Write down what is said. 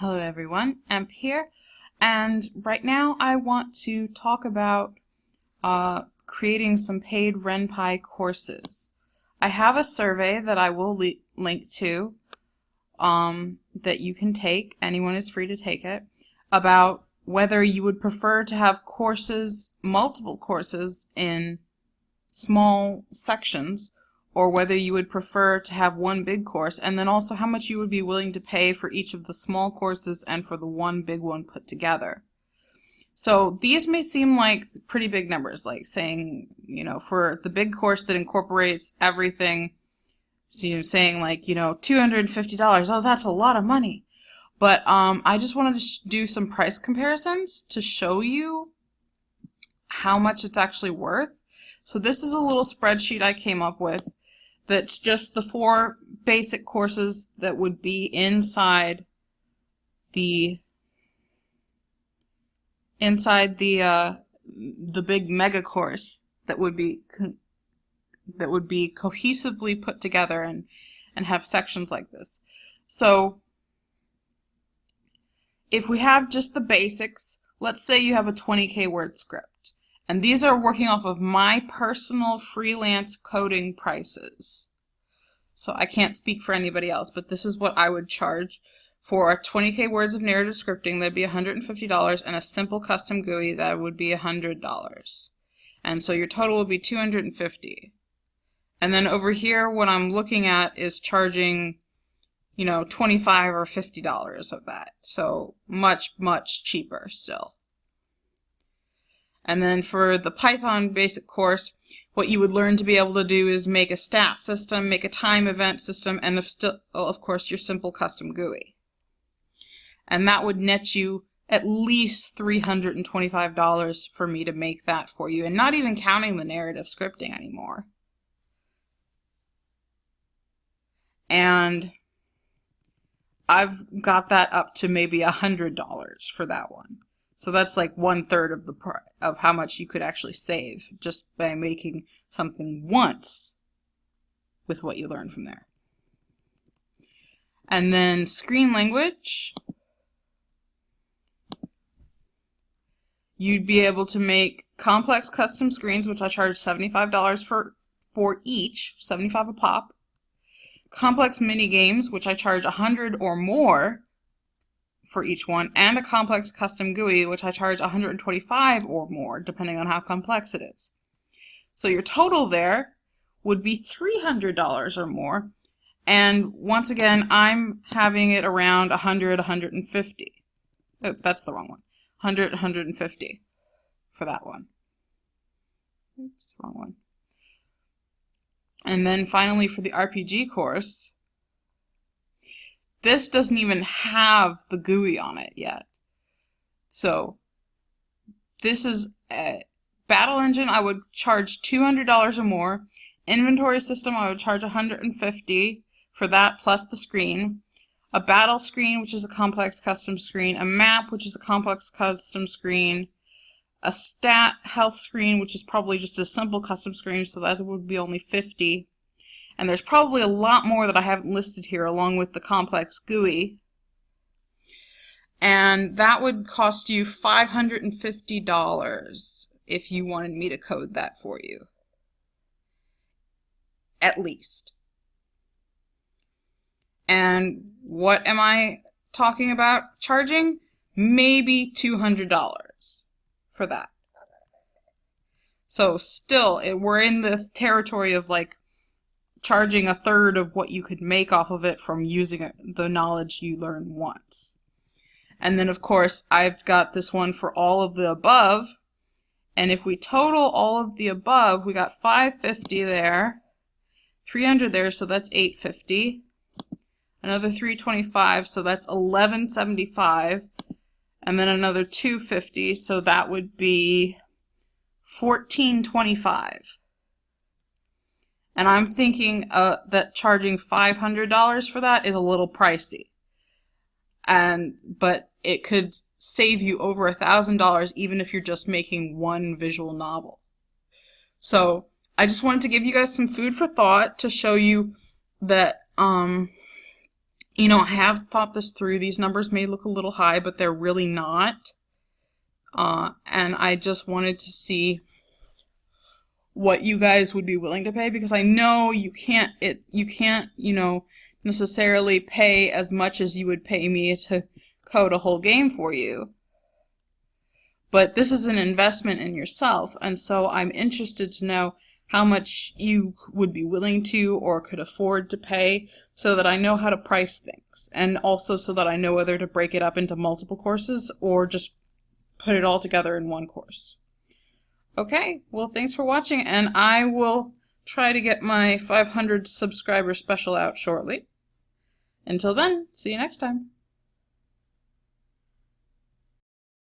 Hello everyone, Emp here, and right now I want to talk about creating some paid Ren'Py courses. I have a survey that I will link to that you can take, anyone is free to take it, about whether you would prefer to have courses, multiple courses in small sections, or whether you would prefer to have one big course, and then also how much you would be willing to pay for each of the small courses and for the one big one put together. So these may seem like pretty big numbers, like saying, for the big course that incorporates everything, so saying like, $250, oh, that's a lot of money. But I just wanted to do some price comparisons to show you how much it's actually worth. So this is a little spreadsheet I came up with that's just the 4 basic courses that would be inside the big mega course that would be cohesively put together and have sections like this. So if we have just the basics, let's say you have a 20K word script. And these are working off of my personal freelance coding prices. So I can't speak for anybody else, but this is what I would charge for 20K words of narrative scripting. That'd be $150, and a simple custom GUI that would be $100. And so your total would be $250. And then over here, what I'm looking at is charging, $25 or $50 of that. So much, much cheaper still. And then for the Python basic course, what you would learn to be able to do is make a stat system, make a time event system, and of course your simple custom GUI. And that would net you at least $325 for me to make that for you, and not even counting the narrative scripting anymore. And I've got that up to maybe $100 for that one. So that's like 1/3 of how much you could actually save just by making something once with what you learn from there. And then screen language, you'd be able to make complex custom screens, which I charge $75 for each, $75 a pop. Complex mini games, which I charge $100 or more for each one, and a complex custom GUI, which I charge $125 or more, depending on how complex it is. So your total there would be $300 or more, and once again, I'm having it around $100, $150. Oh, that's the wrong one. $100, $150 for that one. Oops, wrong one. And then finally for the RPG course, this doesn't even have the GUI on it yet. So this is a battle engine. I would charge $200 or more. Inventory system, I would charge $150 for that plus the screen. A battle screen, which is a complex custom screen. A map, which is a complex custom screen. A stat health screen, which is probably just a simple custom screen, so that would be only $50. And there's probably a lot more that I haven't listed here, along with the complex GUI. And that would cost you $550 if you wanted me to code that for you. At least. And what am I talking about charging? Maybe $200 for that. So still, we're in the territory of like charging 1/3 of what you could make off of it from using the knowledge you learn once. And then of course I've got this one for all of the above, and if we total all of the above, we got $550 there, $300 there, so that's $850, another $325, so that's $1175, and then another $250, so that would be $1425. And I'm thinking that charging $500 for that is a little pricey. But it could save you over $1,000 even if you're just making one visual novel. So I just wanted to give you guys some food for thought to show you that You know, I have thought this through. These numbers may look a little high, but they're really not. And I just wanted to see what you guys would be willing to pay, because I know you can't, you know, necessarily pay as much as you would pay me to code a whole game for you. But this is an investment in yourself, and so I'm interested to know how much you would be willing to or could afford to pay, so that I know how to price things, and also so that I know whether to break it up into multiple courses or just put it all together in one course. Okay, well, thanks for watching, and I will try to get my 500 subscriber special out shortly. Until then, see you next time.